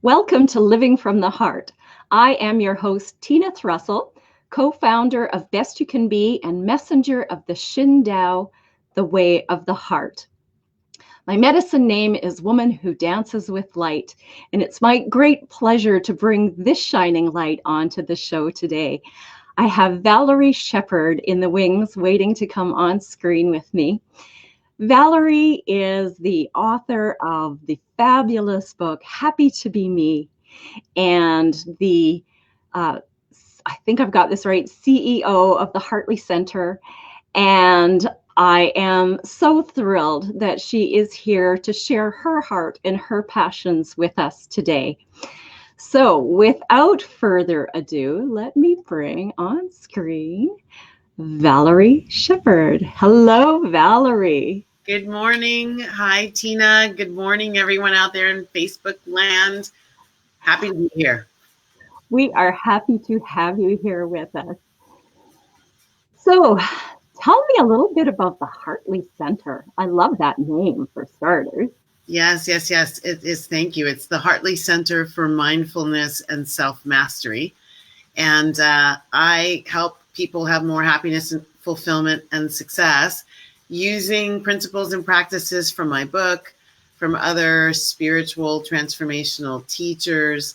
Welcome to Living from the Heart. I am your host, Tina Thrussell, co-founder of Best You Can Be and messenger of the Shin Dao, the Way of the Heart. My medicine name is Woman Who Dances with Light, and it's my great pleasure to bring this shining light onto the show today. I have Valerie Sheppard in the wings waiting to come on screen with me. Valerie is the author of the fabulous book, Happy to Be Me, and the, I think I've got this right, CEO of the Hartley Center. And I am so thrilled that she is here to share her heart and her passions with us today. So without further ado, let me bring on screen Valerie Sheppard. Hello, Valerie. Good morning. Hi, Tina. Good morning, everyone out there in Facebook land. Happy to be here. We are happy to have you here with us. So tell me a little bit about the Hartley Center. I love that name for starters. Yes. It is. Thank you. It's the Hartley Center for Mindfulness and Self-Mastery. And I help people have more happiness and fulfillment and success using principles and practices from my book, from other spiritual transformational teachers.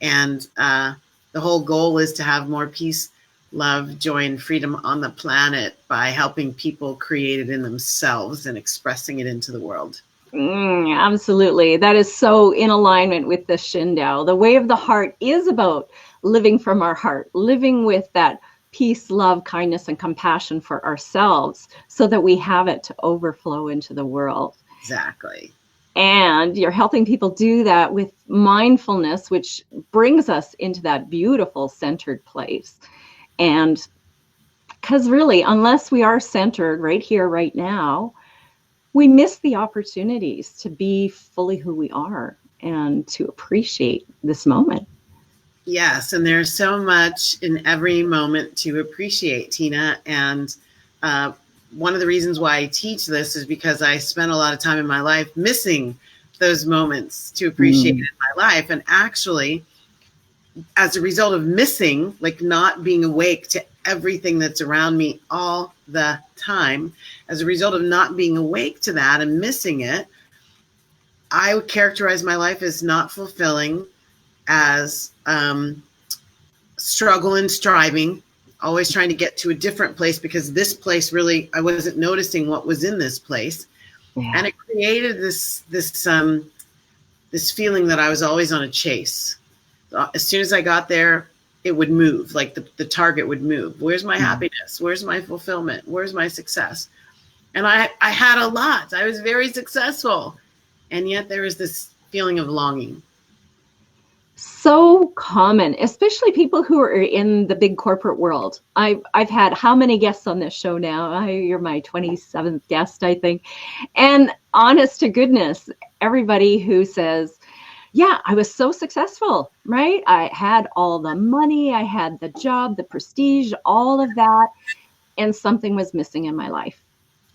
And the whole goal is to have more peace, love, joy, and freedom on the planet by helping people create it in themselves and expressing it into the world. Absolutely. That is so in alignment with the Shin Dao. The way of the heart is about living from our heart, living with that peace, love, kindness, and compassion for ourselves so that we have it to overflow into the world. Exactly. And you're helping people do that with mindfulness, which brings us into that beautiful centered place. And because really, unless we are centered right here, right now, we miss the opportunities to be fully who we are and to appreciate this moment. Yes, and there's so much in every moment to appreciate, Tina. And one of the reasons why I teach this is because I spent a lot of time in my life missing those moments to appreciate in my life. And actually, as a result of missing, like not being awake to everything that's around me all the time, as a result of not being awake to that and missing it, I would characterize my life as not fulfilling, as struggle and striving, always trying to get to a different place because this place really, I wasn't noticing what was in this place. Yeah. And it created this feeling that I was always on a chase. As soon as I got there, it would move, like the target would move. Where's my happiness? Where's my fulfillment? Where's my success? And I had a lot. I was very successful. And yet there was this feeling of longing. So common, especially people who are in the big corporate world. I've had how many guests on this show now? You're my 27th guest, I think. And honest to goodness, everybody who says, yeah, I was so successful, right? I had all the money, I had the job, the prestige, all of that, and something was missing in my life.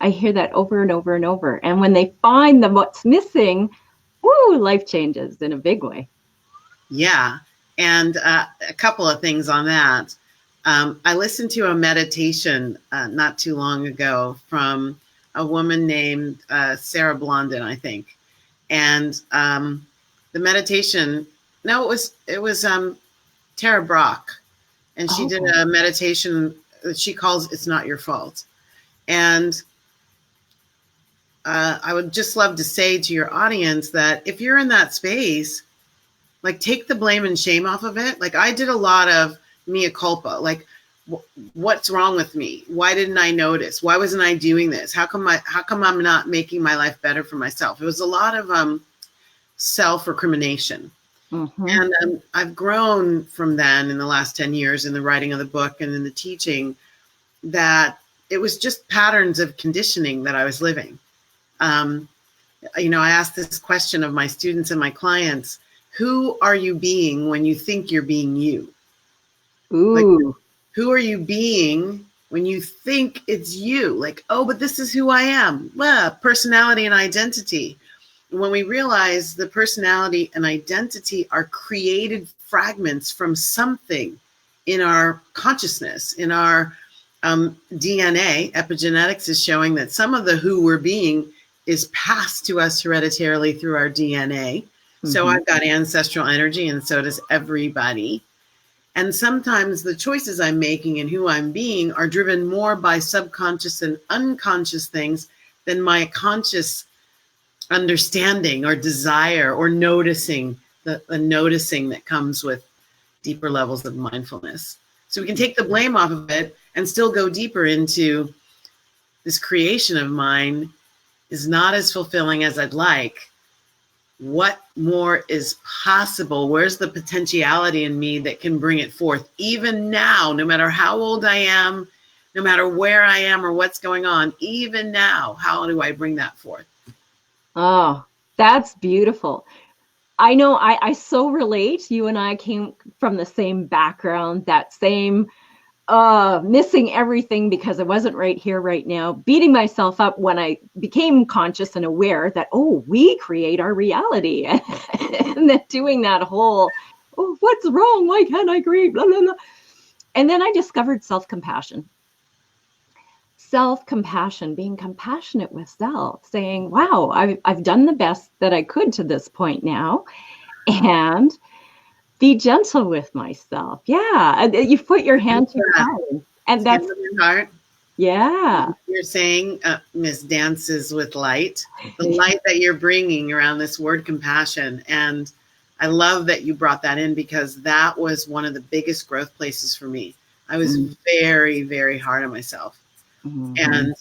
I hear that over and over and over. And when they find what's missing, woo, life changes in a big way. Yeah. And a couple of things on that. I listened to a meditation not too long ago from a woman named Sarah Blondin, I think. And the meditation, no, it was Tara Brach. And she did a meditation that she calls It's Not Your Fault. And I would just love to say to your audience that if you're in that space, like take the blame and shame off of it. Like I did a lot of mea culpa, like what's wrong with me? Why didn't I notice? Why wasn't I doing this? How come I'm not making my life better for myself? It was a lot of self-recrimination. Mm-hmm. And I've grown from then in the last 10 years in the writing of the book and in the teaching that it was just patterns of conditioning that I was living. I asked this question of my students and my clients: who are you being when you think you're being you? Ooh. Like, who are you being when you think it's you? Like, oh, but this is who I am. Well, personality and identity. when we realize the personality and identity are created fragments from something in our consciousness, in our DNA, epigenetics is showing that some of the who we're being is passed to us hereditarily through our DNA. Mm-hmm. So I've got ancestral energy, and so does everybody. And sometimes the choices I'm making and who I'm being are driven more by subconscious and unconscious things than my conscious understanding or desire or noticing, the noticing that comes with deeper levels of mindfulness. So we can take the blame off of it and still go deeper into this creation of mine is not as fulfilling as I'd like. What more is possible? Where's the potentiality in me that can bring it forth? Even now, no matter how old I am, no matter where I am or what's going on, even now, how do I bring that forth? Oh, that's beautiful. I know I so relate. You and I came from the same background, that same missing everything because I wasn't right here, right now, beating myself up when I became conscious and aware that, oh, we create our reality. And then doing that whole, oh, what's wrong? Why can't I grieve? Blah, blah, blah. And then I discovered self-compassion. Self-compassion, being compassionate with self, saying, wow, I've done the best that I could to this point now. And be gentle with myself. Yeah. You put your hand to your heart. And that's your heart. Yeah. You're saying, Miss Dances with Light, the light that you're bringing around this word compassion. And I love that you brought that in because that was one of the biggest growth places for me. I was very, very hard on myself. And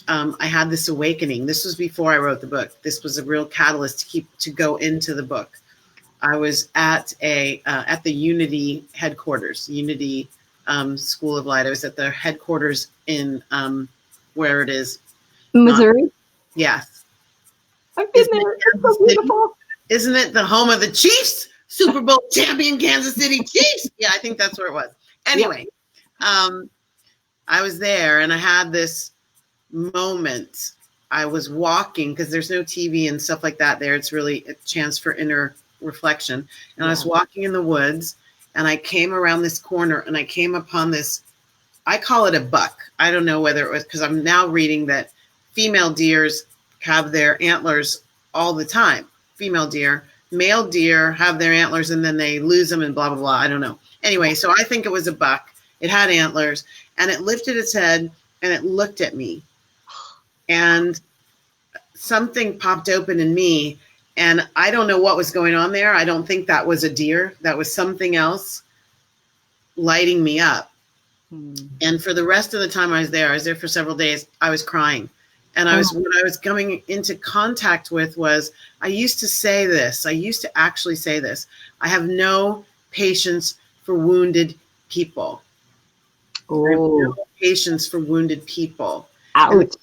I had this awakening. This was before I wrote the book. This was a real catalyst to go into the book. I was at the Unity headquarters, Unity School of Light. I was at the headquarters in where it is, Missouri. Yes, I've been there. It's so beautiful. Isn't it the home of the Chiefs, Super Bowl champion Kansas City Chiefs? Yeah, I think that's where it was. Anyway, I was there and I had this moment. I was walking because there's no TV and stuff like that there. It's really a chance for inner reflection. And I was walking in the woods and I came around this corner and I came upon this, I call it a buck. I don't know whether it was because I'm now reading that female deers have their antlers all the time. Female deer, male deer have their antlers and then they lose them and blah, blah, blah. I don't know. Anyway, so I think it was a buck. It had antlers and it lifted its head and it looked at me and something popped open in me. And I don't know what was going on there. I don't think that was a deer. That was something else lighting me up. And for the rest of the time I was there for several days, I was crying. And what I was coming into contact with was, I used to say this. I used to actually say this. I have no patience for wounded people. I have no patience for wounded people. Ouch.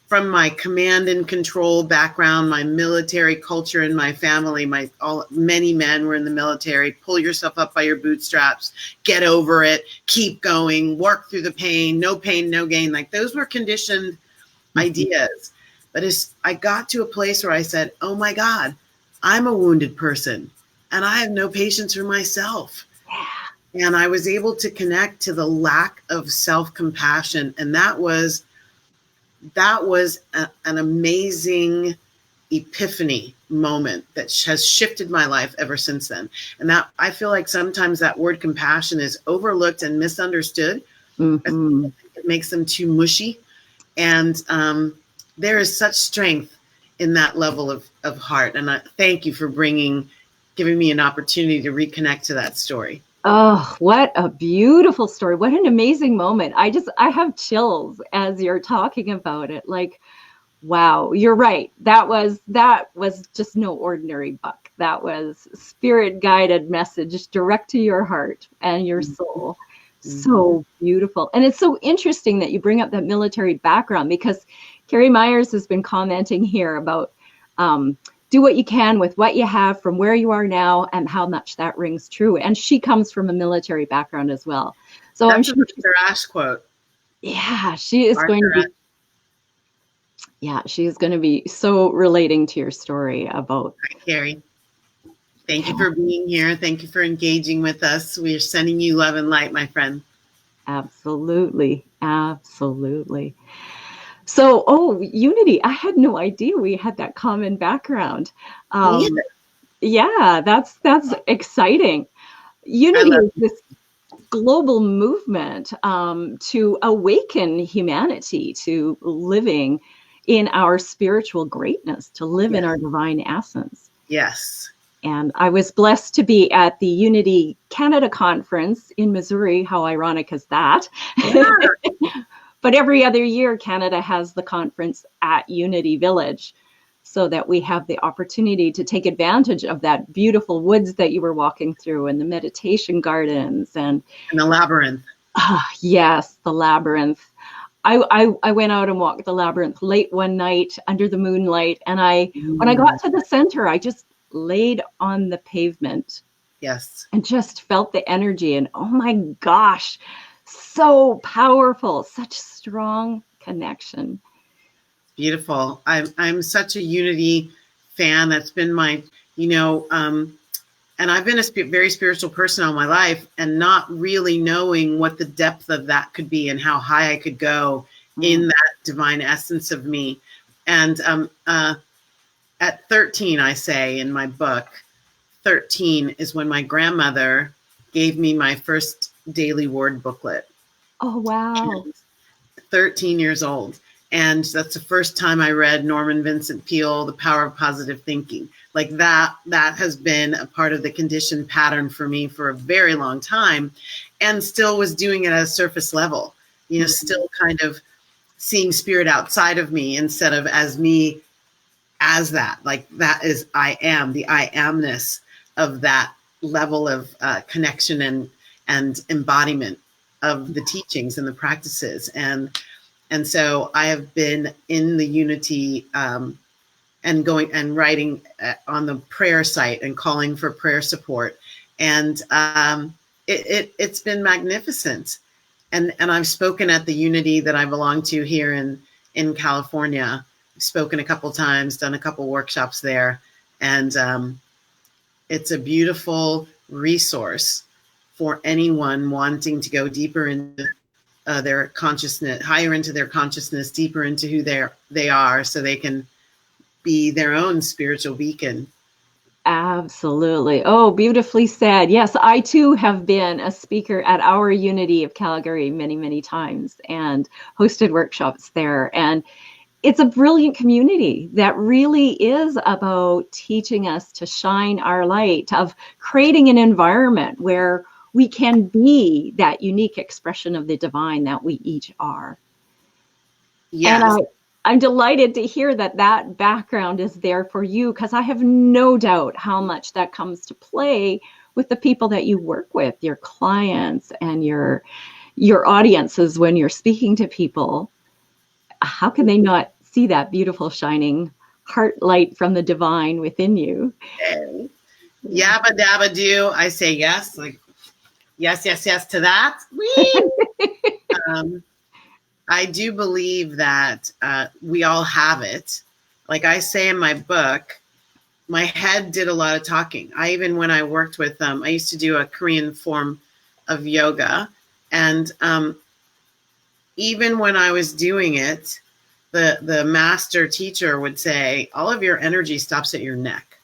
From my command and control background, my military culture in my family, many men were in the military. Pull yourself up by your bootstraps, get over it, keep going, work through the pain, no gain. Like those were conditioned ideas. But as I got to a place where I said, oh my God, I'm a wounded person and I have no patience for myself. Yeah. And I was able to connect to the lack of self-compassion. And that was an amazing epiphany moment that has shifted my life ever since then. And that I feel like sometimes that word compassion is overlooked and misunderstood. It makes them too mushy. And there is such strength in that level of heart. And I thank you for giving me an opportunity to reconnect to that story. Oh, what a beautiful story. What an amazing moment. I have chills as you're talking about it. Like, wow, you're right. That was just no ordinary buck. That was spirit guided message direct to your heart and your soul. So beautiful. And it's so interesting that you bring up that military background because Carrie Myers has been commenting here about do what you can with what you have from where you are now and how much that rings true. And she comes from a military background as well. So that's I'm sure Mr. Ash quote. Yeah, she is going to be Yeah, she's going to be so relating to your story about. Hi, Carrie. Thank you for being here. Thank you for engaging with us. We are sending you love and light, my friend. Absolutely. Absolutely. So, oh, Unity, I had no idea we had that common background. Yeah, that's exciting. Unity is this global movement to awaken humanity to living in our spiritual greatness, to live in our divine essence. Yes. And I was blessed to be at the Unity Canada conference in Missouri. How ironic is that? Yeah. But every other year, Canada has the conference at Unity Village, so that we have the opportunity to take advantage of that beautiful woods that you were walking through, and the meditation gardens, and the labyrinth. Yes, the labyrinth. I went out and walked the labyrinth late one night under the moonlight, and when I got to the center, I just laid on the pavement. Yes. And just felt the energy, and oh my gosh, so powerful, such strong connection. Beautiful. I'm such a Unity fan. That's been my, and I've been a very spiritual person all my life, and not really knowing what the depth of that could be and how high I could go in that divine essence of me. And at 13, I say in my book, 13 is when my grandmother gave me my first daily word booklet. Oh, wow. 13 years old. And that's the first time I read Norman Vincent Peale, The Power of Positive Thinking. Like that has been a part of the conditioned pattern for me for a very long time, and still was doing it at a surface level, still kind of seeing spirit outside of me instead of as me, as that. Like that is I am, the I amness of that level of connection and embodiment of the teachings and the practices. And so I have been in the Unity and going and writing on the prayer site and calling for prayer support. And it's been magnificent. And I've spoken at the Unity that I belong to here in California. I've spoken a couple times, done a couple workshops there. And it's a beautiful resource for anyone wanting to go deeper into their consciousness, higher into their consciousness, deeper into who they are, so they can be their own spiritual beacon. Absolutely. Oh, beautifully said. Yes, I too have been a speaker at our Unity of Calgary many, many times, and hosted workshops there. And it's a brilliant community that really is about teaching us to shine our light, of creating an environment where we can be that unique expression of the divine that we each are. Yes. And I'm delighted to hear that background is there for you, because I have no doubt how much that comes to play with the people that you work with, your clients and your audiences when you're speaking to people. How can they not see that beautiful shining heart light from the divine within you? Yabba dabba do. I say yes, like yes to that. I do believe that we all have it. Like I say in my book, my head did a lot of talking. When I worked with I used to do a Korean form of yoga. And even when I was doing it, the master teacher would say, all of your energy stops at your neck.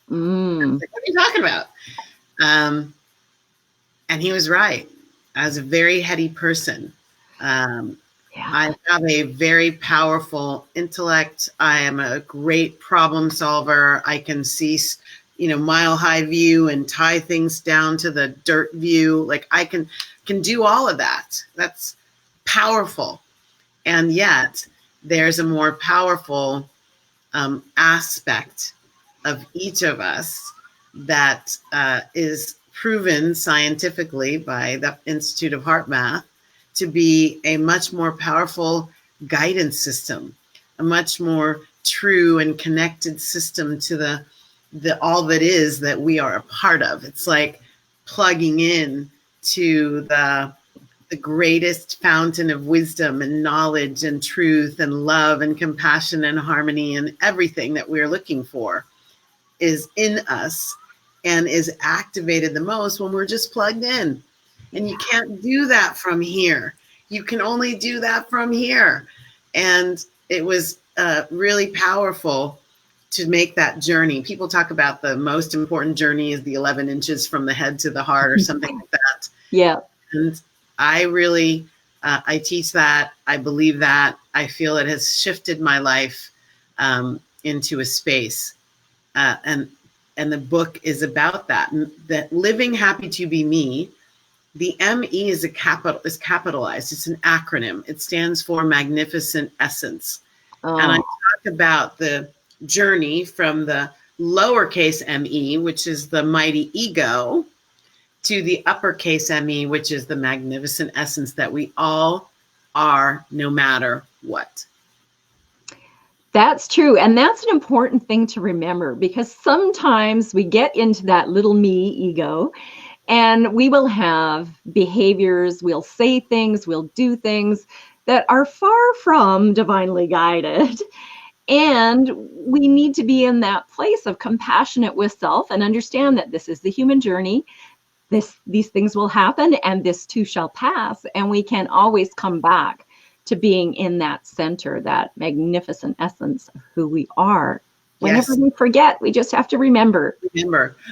Like, what are you talking about? And he was right. I was a very heady person. I have a very powerful intellect. I am a great problem solver. I can see, mile high view and tie things down to the dirt view. Like I can do all of that. That's powerful. And yet there's a more powerful aspect of each of us that is proven scientifically by the Institute of Heart Math to be a much more powerful guidance system, a much more true and connected system to the all that is that we are a part of. It's like plugging in to the the greatest fountain of wisdom and knowledge and truth and love and compassion and harmony and everything that we're looking for is in us and is activated the most when we're just plugged in. And you can't do that from here. You can only do that from here. And it was really powerful to make that journey. People talk about the most important journey is the 11 inches from the head to the heart or something like that. Yeah. And I really, I teach that. I believe that. I feel it has shifted my life into a space. And the book is about that living happy to be me. The ME is capitalized. It's an acronym. It stands for magnificent essence. Oh. And I talk about the journey from the lowercase me, which is the mighty ego, to the uppercase me, which is the magnificent essence that we all are, no matter what. That's true. And that's an important thing to remember, because sometimes we get into that little me ego and we will have behaviors, we'll say things, we'll do things that are far from divinely guided. And we need to be in that place of compassionate with self and understand that this is the human journey. These things will happen and this too shall pass. And we can always come back to being in that center, that magnificent essence of who we are. Whenever we forget, we just have to remember.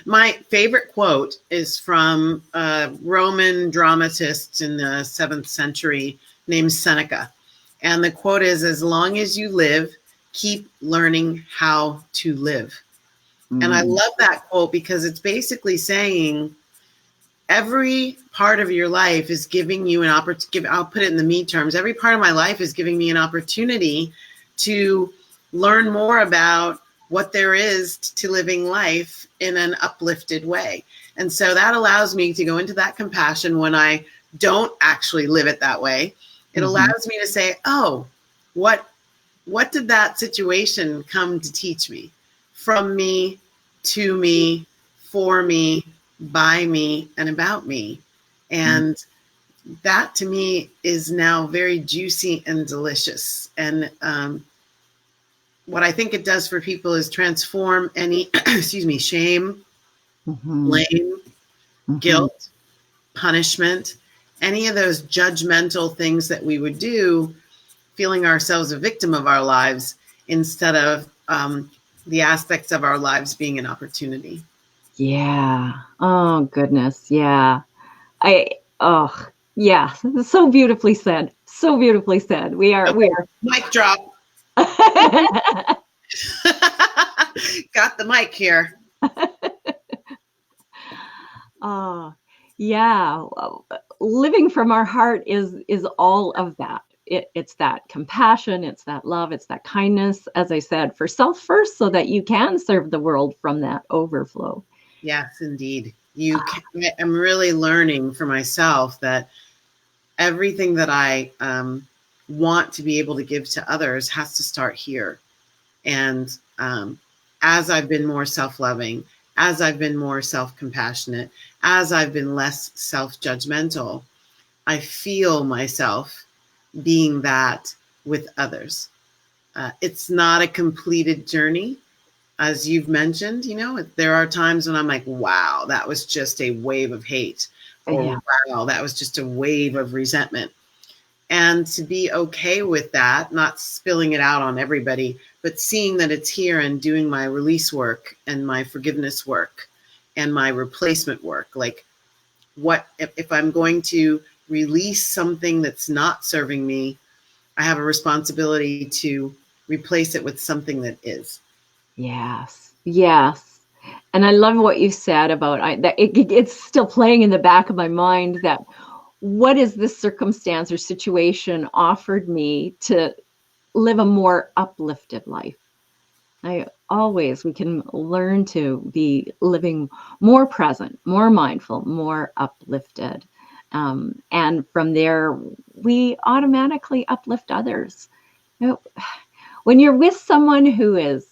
My favorite quote is from a Roman dramatist in the 7th century named Seneca. And the quote is, "As long as you live, keep learning how to live." And I love that quote because it's basically saying every part of your life is giving you an opportunity. I'll put it in the me terms. Every part of my life is giving me an opportunity to learn more about what there is to living life in an uplifted way. And so that allows me to go into that compassion when I don't actually live it that way. It allows me to say, oh, what did that situation come to teach me? From me, to me, for me, by me, and about me. And that to me is now very juicy and delicious. And what I think it does for people is transform any, shame, blame, guilt, punishment, any of those judgmental things that we would do, feeling ourselves a victim of our lives instead of the aspects of our lives being an opportunity. Yeah. Oh, goodness. Yeah. Yeah. So beautifully said. So beautifully said. We are. Mic drop. Got the mic here. Yeah. Living from our heart is all of that. It's that compassion, it's that love, it's that kindness, as I said, for self first, so that you can serve the world from that overflow. Yes, indeed. I'm really learning for myself that everything that I want to be able to give to others has to start here. And as I've been more self-loving, as I've been more self-compassionate, as I've been less self-judgmental, I feel myself being that with others. It's not a completed journey. As you've mentioned, there are times when I'm like, wow, that was just a wave of hate. Or wow, that was just a wave of resentment. And to be okay with that, not spilling it out on everybody, but seeing that it's here and doing my release work and my forgiveness work and my replacement work. Like, what if I'm going to release something that's not serving me, I have a responsibility to replace it with something that is. Yes. And I love what you said about that. It's still playing in the back of my mind that what is this circumstance or situation offered me to live a more uplifted life? We can learn to be living more present, more mindful, more uplifted. And from there, we automatically uplift others. When you're with someone who is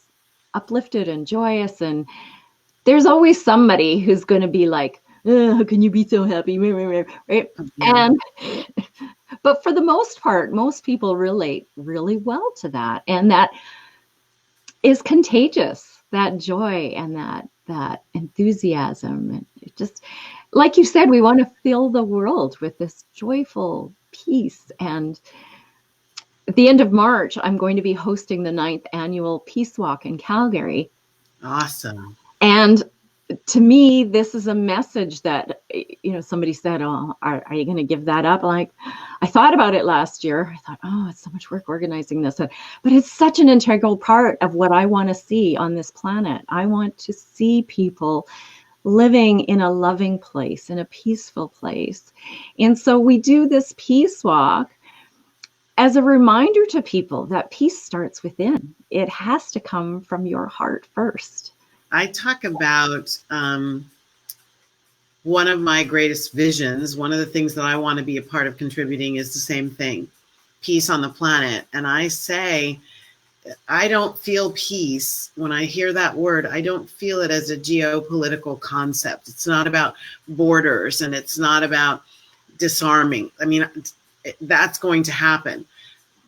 uplifted and joyous, and there's always somebody who's going to be like, How can you be so happy? Right? Yeah. And but for the most part, most people relate really well to that, and that is contagious. That joy and that enthusiasm, and it just, like you said, we want to fill the world with this joyful peace. And at the end of March, I'm going to be hosting the 9th annual Peace Walk in Calgary. Awesome. And to me, this is a message that, somebody said, oh, are you going to give that up? Like, I thought about it last year. I thought, oh, it's so much work organizing this. But it's such an integral part of what I want to see on this planet. I want to see people living in a loving place, in a peaceful place. And so we do this peace walk as a reminder to people that peace starts within. It has to come from your heart first. I talk about one of my greatest visions. One of the things that I want to be a part of contributing is the same thing, peace on the planet. And I say, I don't feel peace. When I hear that word, I don't feel it as a geopolitical concept. It's not about borders, and it's not about disarming. I mean, that's going to happen.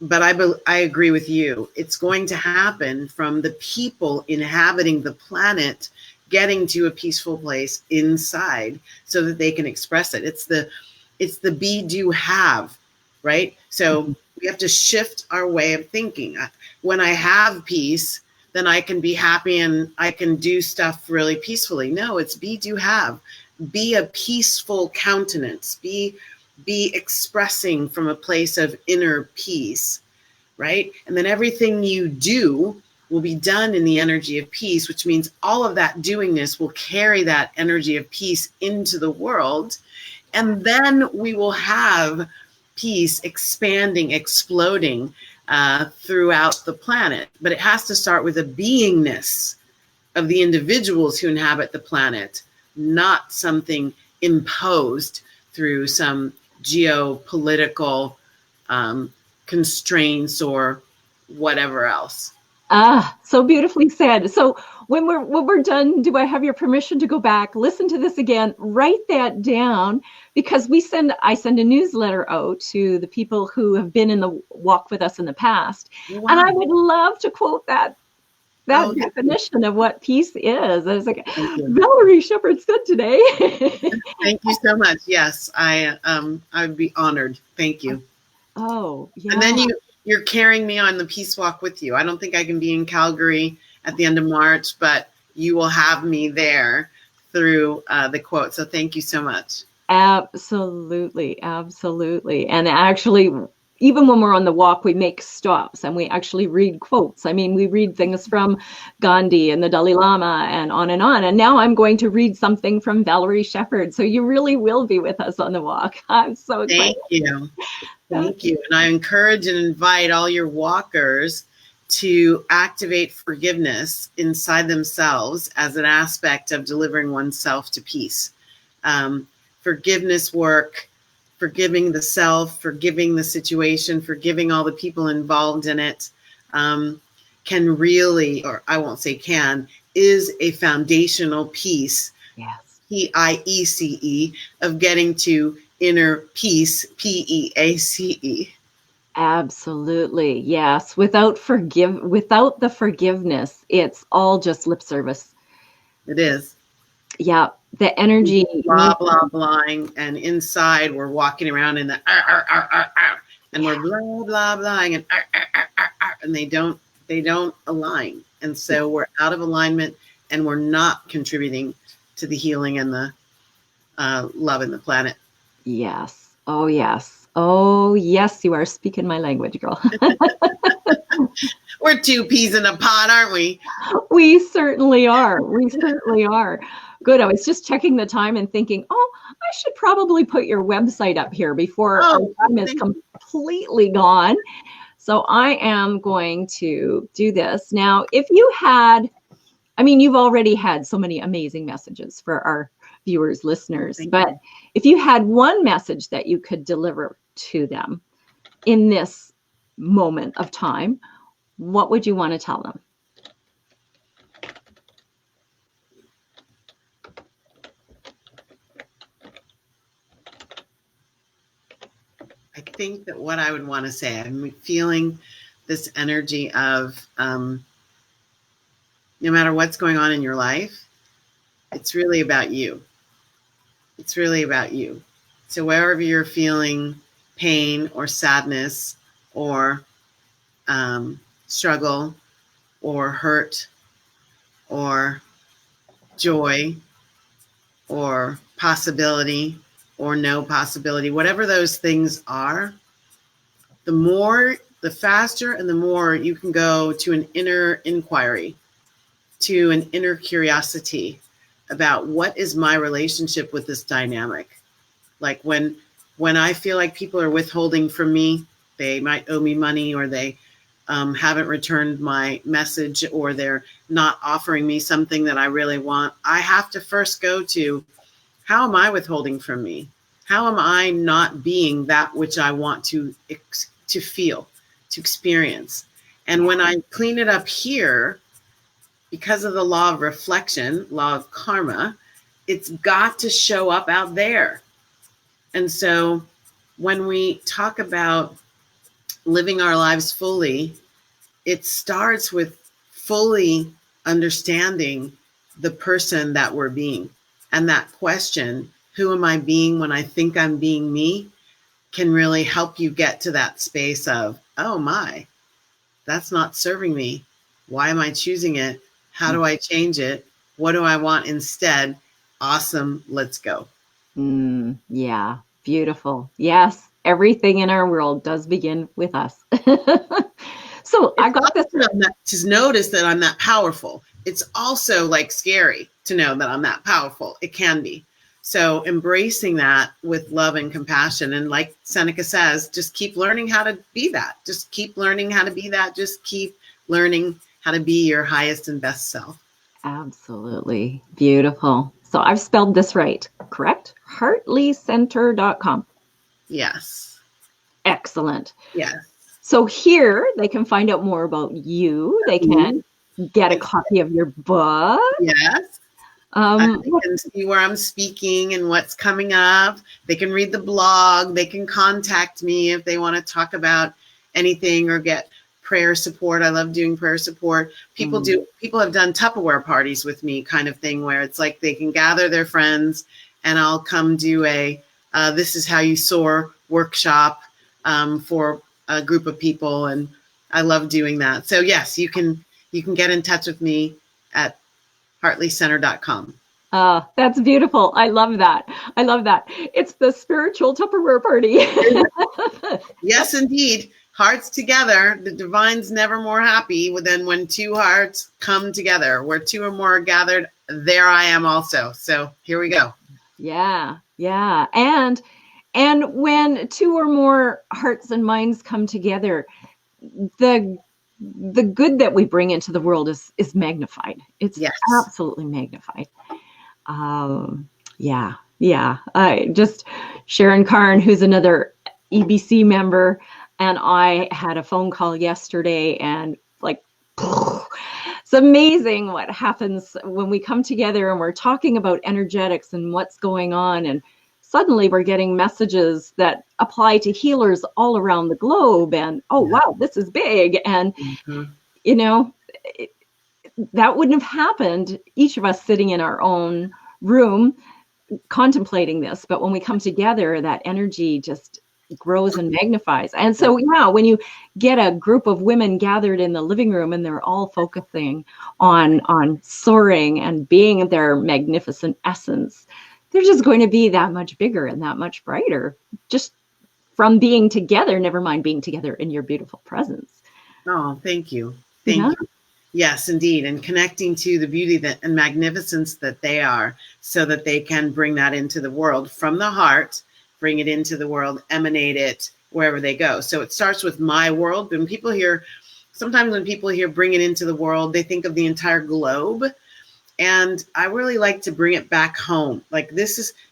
But I agree with you. It's going to happen from the people inhabiting the planet getting to a peaceful place inside so that they can express it. It's the be, do, have, right? So we have to shift our way of thinking. When I have peace, then I can be happy and I can do stuff really peacefully. No, it's be, do, have. Be a peaceful countenance. Be expressing from a place of inner peace, right? And then everything you do will be done in the energy of peace, which means all of that doingness will carry that energy of peace into the world. And then we will have peace expanding, exploding throughout the planet. But it has to start with a beingness of the individuals who inhabit the planet, not something imposed through some geopolitical constraints or whatever else. Ah, so beautifully said. So when we're done, do I have your permission to go back, listen to this again, write that down? Because I send a newsletter out to the people who have been in the walk with us in the past. Wow. And I would love to quote that definition of what peace is. I was like, Valerie Sheppard said today. Thank you so much. Yes, I would be honored. Thank you. Oh, yeah. And then you're carrying me on the peace walk with you. I don't think I can be in Calgary at the end of March, but you will have me there through the quote. So thank you so much. Absolutely. Absolutely. And actually, even when we're on the walk, we make stops and we actually read quotes. I mean, we read things from Gandhi and the Dalai Lama and on and on. And now I'm going to read something from Valerie Sheppard. So you really will be with us on the walk. I'm so excited. Thank you. Thank you. And I encourage and invite all your walkers to activate forgiveness inside themselves as an aspect of delivering oneself to peace. Forgiveness work, forgiving the self, forgiving the situation, forgiving all the people involved in it, can really, or I won't say can, is a foundational piece, yes, PIECE, of getting to inner peace, PEACE. Absolutely. Yes. Without the forgiveness, it's all just lip service. It is. Yeah. The energy. Blah, blah, blahing. And inside we're walking around in the and we're blah, blah, blahing and they don't align. And so we're out of alignment and we're not contributing to the healing and the love in the planet. Yes. Oh, yes. Oh, yes. You are speaking my language, girl. We're two peas in a pod, aren't we? We certainly are. We certainly are. Good. I was just checking the time and thinking, oh, I should probably put your website up here before our time is completely gone. So I am going to do this. Now, if you had, you've already had so many amazing messages for our viewers, listeners, but if you had one message that you could deliver to them in this moment of time, what would you want to tell them? think that what I would want to say, I'm feeling this energy of no matter what's going on in your life, it's really about you. It's really about you. So wherever you're feeling pain or sadness or struggle or hurt or joy or possibility or no possibility, whatever those things are, the faster and the more you can go to an inner inquiry, to an inner curiosity about what is my relationship with this dynamic. Like when I feel like people are withholding from me, they might owe me money, or they haven't returned my message, or they're not offering me something that I really want, I have to first go to, how am I withholding from me? How am I not being that which I want to feel, to experience? And when I clean it up here, because of the law of reflection, law of karma, it's got to show up out there. And so when we talk about living our lives fully, it starts with fully understanding the person that we're being. And that question, who am I being when I think I'm being me, can really help you get to that space of, oh my, that's not serving me. Why am I choosing it? How do I change it? What do I want instead? Awesome. Let's go. Yeah. Beautiful. Yes. Everything in our world does begin with us. So I got this. To notice that I'm that powerful. It's also like scary to know that I'm that powerful. It can be. So embracing that with love and compassion. And like Seneca says, just keep learning how to be that. Just keep learning how to be that. Just keep learning how to be your highest and best self. Absolutely. Beautiful. So I've spelled this right, correct? HeartlyCenter.com. Yes. Excellent. Yes. So here they can find out more about you. They can get a copy of your book. Yes. They can see where I'm speaking and what's coming up. They can read the blog. They can contact me if they want to talk about anything or get prayer support. I love doing prayer support. People have done Tupperware parties with me, kind of thing, where it's like they can gather their friends and I'll come do a this is how you soar workshop for a group of people. And I love doing that. So yes, you can get in touch with me at HeartlyCenter.com. That's beautiful. I love that. I love that. It's the spiritual Tupperware party. Yes, indeed. Hearts together. The divine's never more happy than when two hearts come together. Where two or more are gathered, there I am also. So here we go. Yeah. Yeah. And when two or more hearts and minds come together, the good that we bring into the world is magnified. It's absolutely magnified. Yeah. I just, Sharon Karn, who's another EBC member, and I had a phone call yesterday, and like, it's amazing what happens when we come together and we're talking about energetics and what's going on. And suddenly we're getting messages that apply to healers all around the globe. And, wow, this is big. And, you know, that wouldn't have happened, each of us sitting in our own room contemplating this. But when we come together, that energy just grows and magnifies. And so, when you get a group of women gathered in the living room and they're all focusing on soaring and being their magnificent essence, they're just going to be that much bigger and that much brighter just from being together, never mind being together in your beautiful presence. Oh, thank you. Thank you. Yes, indeed. And connecting to the beauty and magnificence that they are, so that they can bring that into the world from the heart, bring it into the world, emanate it wherever they go. So it starts with my world. Sometimes when people hear bring it into the world, they think of the entire globe. And I really like to bring it back home. Like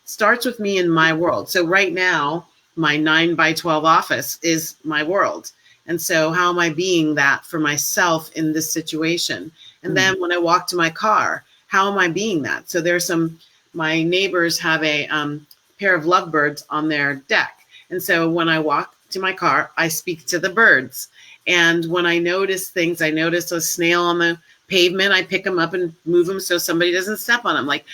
starts with me in my world. So right now, my 9x12 office is my world. And so how am I being that for myself in this situation? And then when I walk to my car, how am I being that? So my neighbors have a pair of lovebirds on their deck. And so when I walk to my car, I speak to the birds. And when I notice things, I notice a snail on the pavement, I pick them up and move them so somebody doesn't step on them. Like,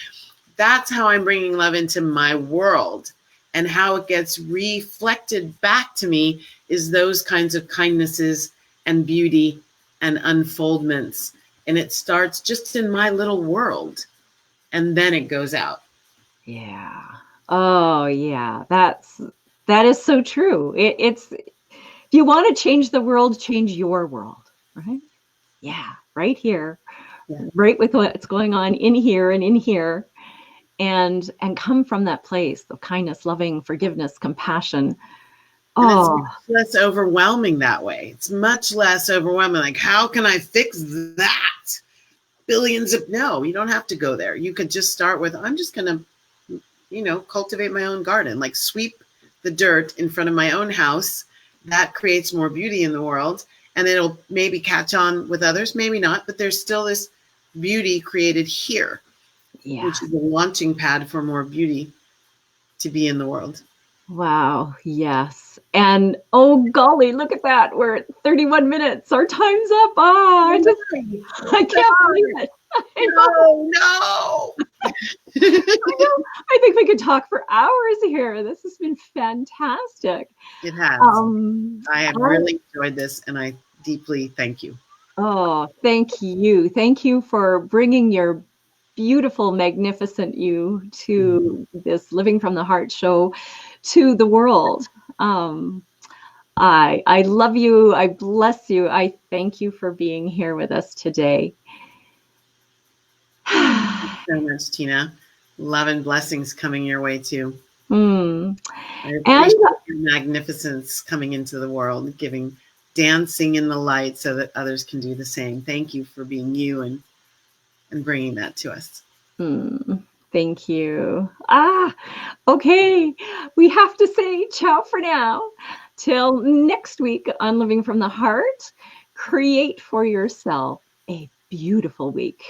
that's how I'm bringing love into my world. And how it gets reflected back to me is those kinds of kindnesses and beauty and unfoldments. And it starts just in my little world. And then it goes out. Yeah. Oh, yeah. That is so true. It's, if you want to change the world, change your world, right? Yeah, right here, right with what's going on in here and in here, and come from that place of kindness, loving, forgiveness, compassion. And it's much less overwhelming that way. It's much less overwhelming. Like, how can I fix that? Billions of, no, you don't have to go there. You could just start with, I'm just going to, cultivate my own garden, like sweep the dirt in front of my own house. That creates more beauty in the world. And it'll maybe catch on with others, maybe not, but there's still this beauty created here, which is a launching pad for more beauty to be in the world. Wow. Yes. And oh, golly, look at that. We're at 31 minutes. Our time's up. I can't believe it. No. I think we could talk for hours here. This has been fantastic. It has. I have really enjoyed this, and I deeply thank you. Oh, thank you. Thank you for bringing your beautiful, magnificent you to this Living from the Heart show, to the world. I love you. I bless you. I thank you for being here with us today. Thank you so much, Tina. Love and blessings coming your way too. I appreciate your magnificence coming into the world, dancing in the light so that others can do the same. Thank you for being you and bringing that to us. Thank you. Okay. We have to say ciao for now. Till next week on Living from the Heart, create for yourself a beautiful week.